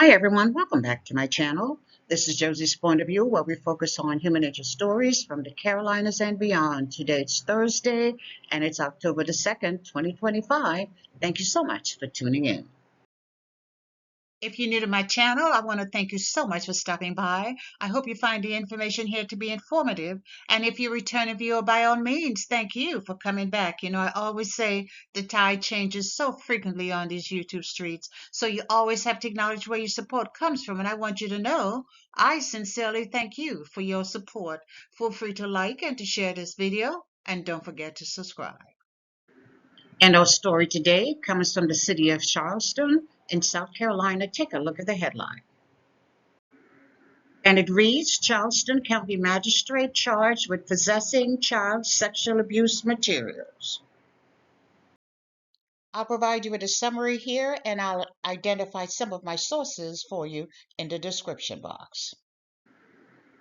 Hi everyone, welcome back to my channel. This is Josie's Point of View, where we focus on human interest stories from the Carolinas and beyond. Today it's Thursday and it's October the 2nd, 2025. Thank you so much for tuning in. If you're new to my channel, I want to thank you so much for stopping by. I hope you find the information here to be informative. And if you're a returning viewer, by all means, thank you for coming back. You know, I always say the tide changes so frequently on these YouTube streets. So you always have to acknowledge where your support comes from. And I want you to know I sincerely thank you for your support. Feel free to like and to share this video. And don't forget to subscribe. And our story today comes from the city of Charleston in South Carolina. Take a look at the headline. And it reads, Charleston County Magistrate charged with possessing child sexual abuse materials. I'll provide you with a summary here, and I'll identify some of my sources for you in the description box.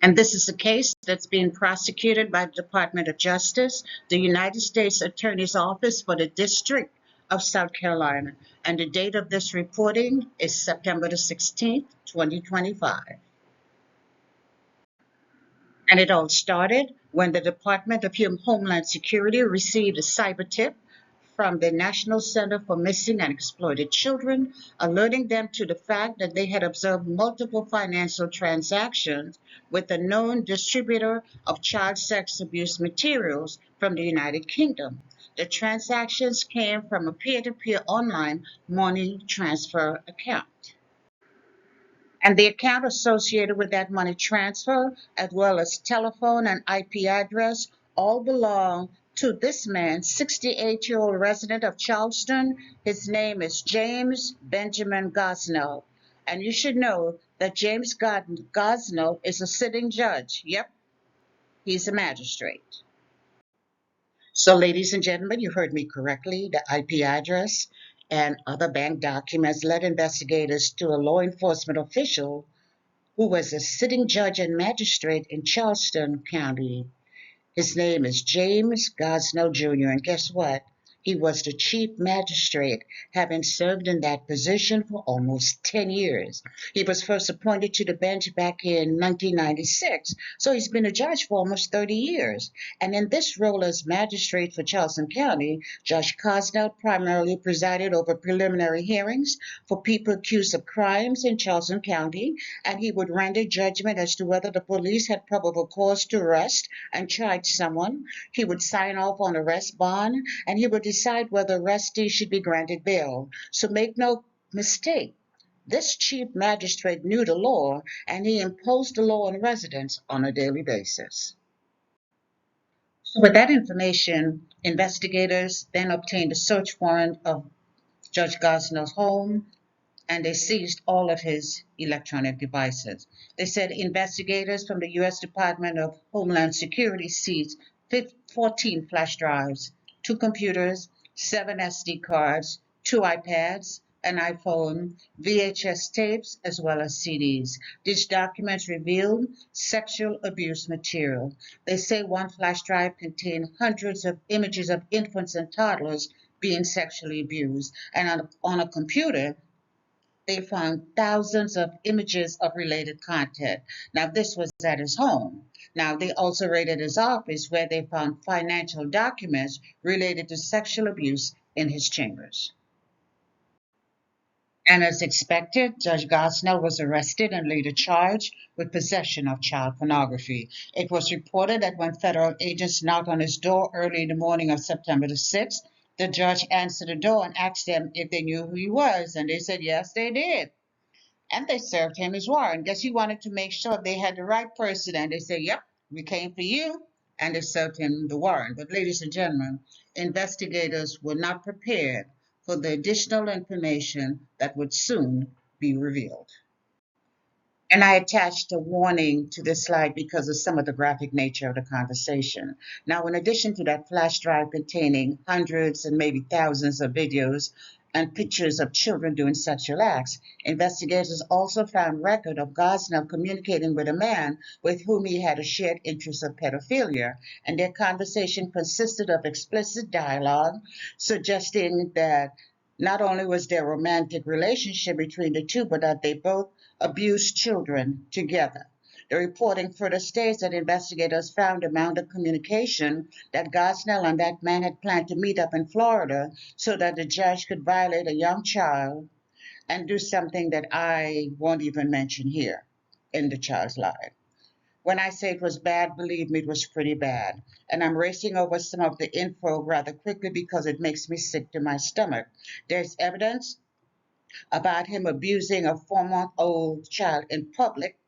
And this is a case that's being prosecuted by the Department of Justice, the United States Attorney's Office for the District of South Carolina. And the date of this reporting is September the 16th, 2025. And it all started when the Department of Homeland Security received a cyber tip from the National Center for Missing and Exploited Children, alerting them to the fact that they had observed multiple financial transactions with a known distributor of child sex abuse materials from the United Kingdom. The transactions came from a peer-to-peer online money transfer account. And the account associated with that money transfer, as well as telephone and IP address, all belong to this man, 68-year-old resident of Charleston. His name is James Benjamin Gosnell. And you should know that James Gosnell is a sitting judge. Yep, he's a magistrate. So, ladies and gentlemen, you heard me correctly. The IP address and other bank documents led investigators to a law enforcement official who was a sitting judge and magistrate in Charleston County. His name is James Gosnell Jr., and guess what? He was the chief magistrate, having served in that position for almost 10 years. He was first appointed to the bench back in 1996, so he's been a judge for almost 30 years. And in this role as magistrate for Charleston County, Judge Gosnell primarily presided over preliminary hearings for people accused of crimes in Charleston County, and he would render judgment as to whether the police had probable cause to arrest and charge someone. He would sign off on arrest bond, and he would decide whether arrestees should be granted bail. So make no mistake, this chief magistrate knew the law, and he imposed the law on residents on a daily basis. So with that information, investigators then obtained a search warrant of Judge Gosnell's home, and they seized all of his electronic devices. They said investigators from the U.S. Department of Homeland Security seized 14 flash drives, 2 computers, 7 SD cards, 2 iPads, an iPhone, VHS tapes, as well as CDs. These documents revealed sexual abuse material. They say one flash drive contained hundreds of images of infants and toddlers being sexually abused, and on a computer, they found thousands of images of related content. Now, this was at his home. Now, they also raided his office, where they found financial documents related to sexual abuse in his chambers. And as expected, Judge Gosnell was arrested and later charged with possession of child pornography. It was reported that when federal agents knocked on his door early in the morning of September the 6th, the judge answered the door and asked them if they knew who he was, and they said yes, they did. And they served him his warrant. Guess he wanted to make sure they had the right person, and they said, yep, we came for you, and they served him the warrant. But ladies and gentlemen, investigators were not prepared for the additional information that would soon be revealed. And I attached a warning to this slide because of some of the graphic nature of the conversation. Now, in addition to that flash drive containing hundreds and maybe thousands of videos and pictures of children doing sexual acts, investigators also found record of Gosnell communicating with a man with whom he had a shared interest of pedophilia, and their conversation consisted of explicit dialogue suggesting that Not only was there a romantic relationship between the two, but that they both abused children together. The reporting further states that investigators found a amount of communication that Gosnell and that man had planned to meet up in Florida so that the judge could violate a young child and do something that I won't even mention here in the child's life. When I say it was bad, believe me, it was pretty bad. And I'm racing over some of the info rather quickly because it makes me sick to my stomach. There's evidence about him abusing a 4-month-old child in public,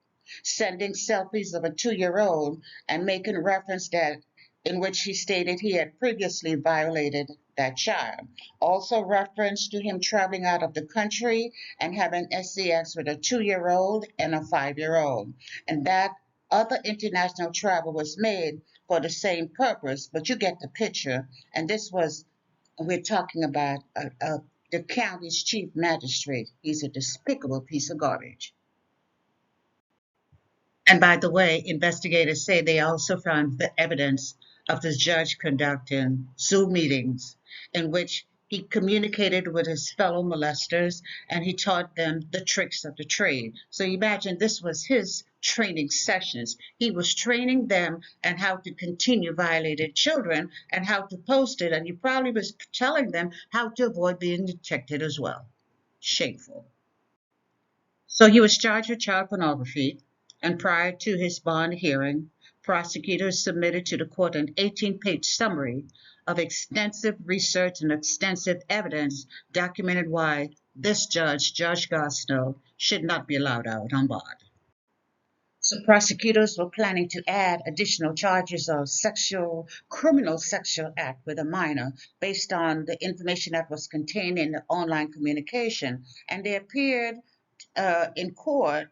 sending selfies of a 2-year-old and making reference that in which he stated he had previously violated that child. Also reference to him traveling out of the country and having sex with a 2-year-old and a 5-year-old. And that other international travel was made for the same purpose, but you get the picture. And this was, we're talking about the county's chief magistrate. He's a despicable piece of garbage. And by the way, investigators say they also found the evidence of the judge conducting Zoom meetings in which he communicated with his fellow molesters and he taught them the tricks of the trade. So imagine this was his training sessions. He was training them and how to continue violating children and how to post it. And he probably was telling them how to avoid being detected as well. Shameful. So he was charged with child pornography, and prior to his bond hearing, prosecutors submitted to the court an 18-page summary of extensive research and extensive evidence documented why this judge, Judge Gosnell, should not be allowed out on bond. So prosecutors were planning to add additional charges of criminal sexual act with a minor based on the information that was contained in the online communication. And they appeared in court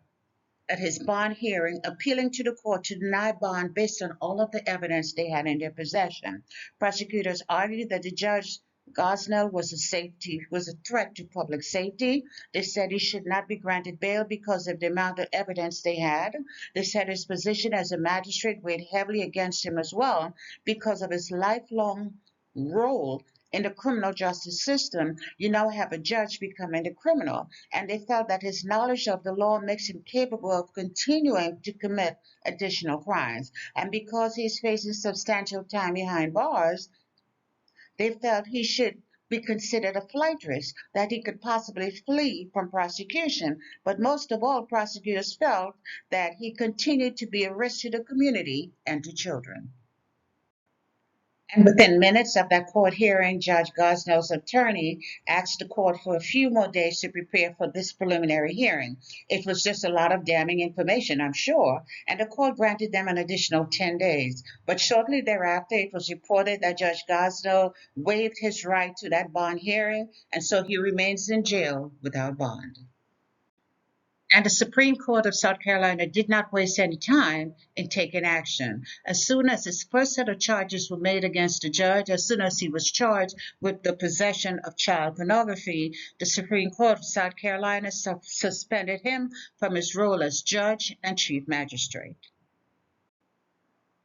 at his bond hearing, appealing to the court to deny bond based on all of the evidence they had in their possession. Prosecutors argued that the judge Gosnell was a threat to public safety. They said he should not be granted bail because of the amount of evidence they had. They said his position as a magistrate weighed heavily against him as well because of his lifelong role in the criminal justice system. You now have a judge becoming a criminal, and they felt that his knowledge of the law makes him capable of continuing to commit additional crimes. And because he's facing substantial time behind bars, they felt he should be considered a flight risk, that he could possibly flee from prosecution. But most of all, prosecutors felt that he continued to be a risk to the community and to children. And within minutes of that court hearing, Judge Gosnell's attorney asked the court for a few more days to prepare for this preliminary hearing. It was just a lot of damning information, I'm sure, and the court granted them an additional 10 days. But shortly thereafter, it was reported that Judge Gosnell waived his right to that bond hearing, and so he remains in jail without bond. And the Supreme Court of South Carolina did not waste any time in taking action. As soon as his first set of charges were made against the judge, as soon as he was charged with the possession of child pornography, the Supreme Court of South Carolina suspended him from his role as judge and chief magistrate.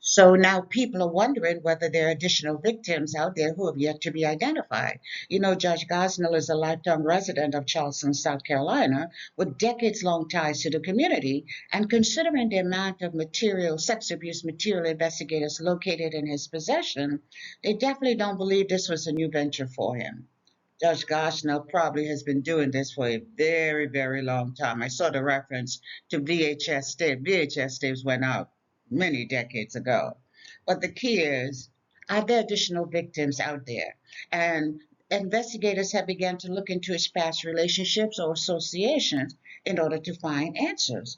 So now people are wondering whether there are additional victims out there who have yet to be identified. You know, Judge Gosnell is a lifetime resident of Charleston, South Carolina, with decades-long ties to the community. And considering the amount of sex abuse material investigators located in his possession, they definitely don't believe this was a new venture for him. Judge Gosnell probably has been doing this for a very, very long time. I saw the reference to VHS tapes. VHS tapes went out many decades ago. But the key is, are there additional victims out there? And investigators have begun to look into his past relationships or associations in order to find answers.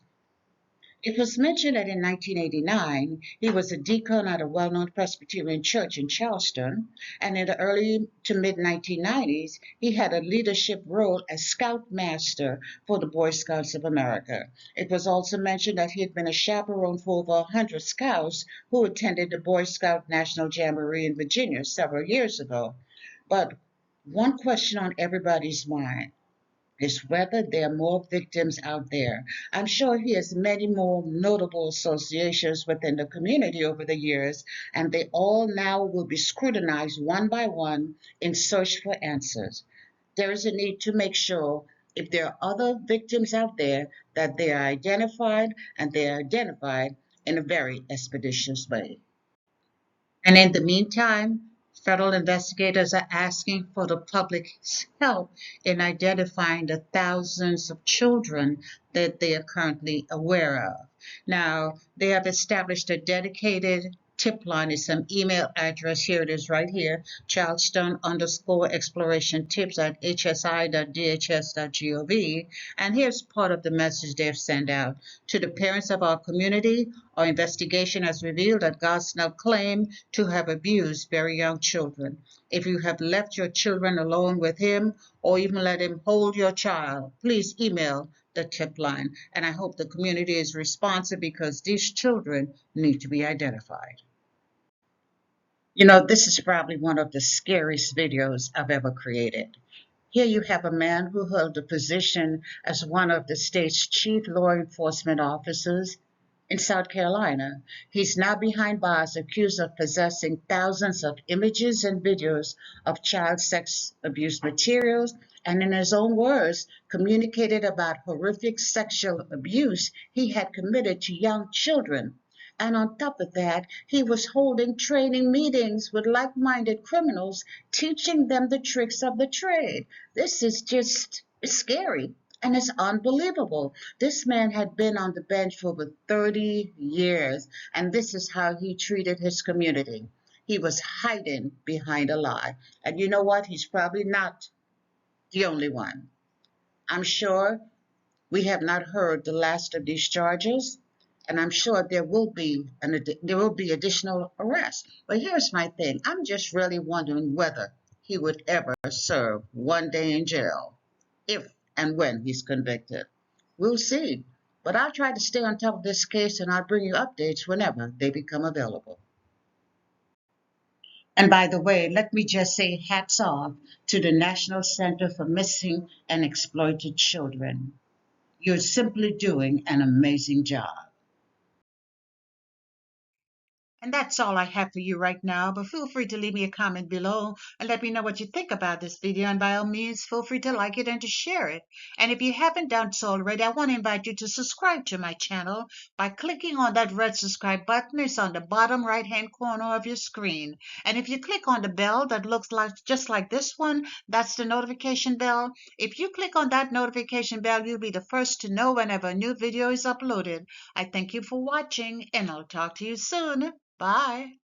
It was mentioned that in 1989, he was a deacon at a well-known Presbyterian church in Charleston, and in the early to mid-1990s, he had a leadership role as scoutmaster for the Boy Scouts of America. It was also mentioned that he had been a chaperone for over 100 scouts who attended the Boy Scout National Jamboree in Virginia several years ago. But one question on everybody's mind is whether there are more victims out there. I'm sure he has many more notable associations within the community over the years, and they all now will be scrutinized one by one in search for answers. There is a need to make sure if there are other victims out there that they are identified and they are identified in a very expeditious way. And in the meantime, federal investigators are asking for the public's help in identifying the thousands of children that they are currently aware of. Now, they have established a dedicated tip line. It's some email address. Here it is right here, charleston_exploration tips@hsi.dhs.gov. And here's part of the message they've sent out. To the parents of our community, our investigation has revealed that Gosnell claimed to have abused very young children. If you have left your children alone with him or even let him hold your child, please email the tip line. And I hope the community is responsive because these children need to be identified. You know, this is probably one of the scariest videos I've ever created. Here you have a man who held the position as one of the state's chief law enforcement officers in South Carolina. He's now behind bars accused of possessing thousands of images and videos of child sex abuse materials, and in his own words, communicated about horrific sexual abuse he had committed to young children. And on top of that, he was holding training meetings with like-minded criminals, teaching them the tricks of the trade. This is just scary. And it's unbelievable. This man had been on the bench for over 30 years, and this is how he treated his community. He was hiding behind a lie. And you know what? He's probably not the only one. I'm sure we have not heard the last of these charges, and I'm sure there will be additional arrests. But here's my thing. I'm just really wondering whether he would ever serve one day in jail, if and when he's convicted. We'll see. But I'll try to stay on top of this case, and I'll bring you updates whenever they become available. And by the way, let me just say hats off to the National Center for Missing and Exploited Children. You're simply doing an amazing job. And that's all I have for you right now, but feel free to leave me a comment below and let me know what you think about this video, and by all means, feel free to like it and to share it. And if you haven't done so already, I want to invite you to subscribe to my channel by clicking on that red subscribe button. It's on the bottom right-hand corner of your screen. And if you click on the bell that looks like just like this one, that's the notification bell. If you click on that notification bell, you'll be the first to know whenever a new video is uploaded. I thank you for watching, and I'll talk to you soon. Bye.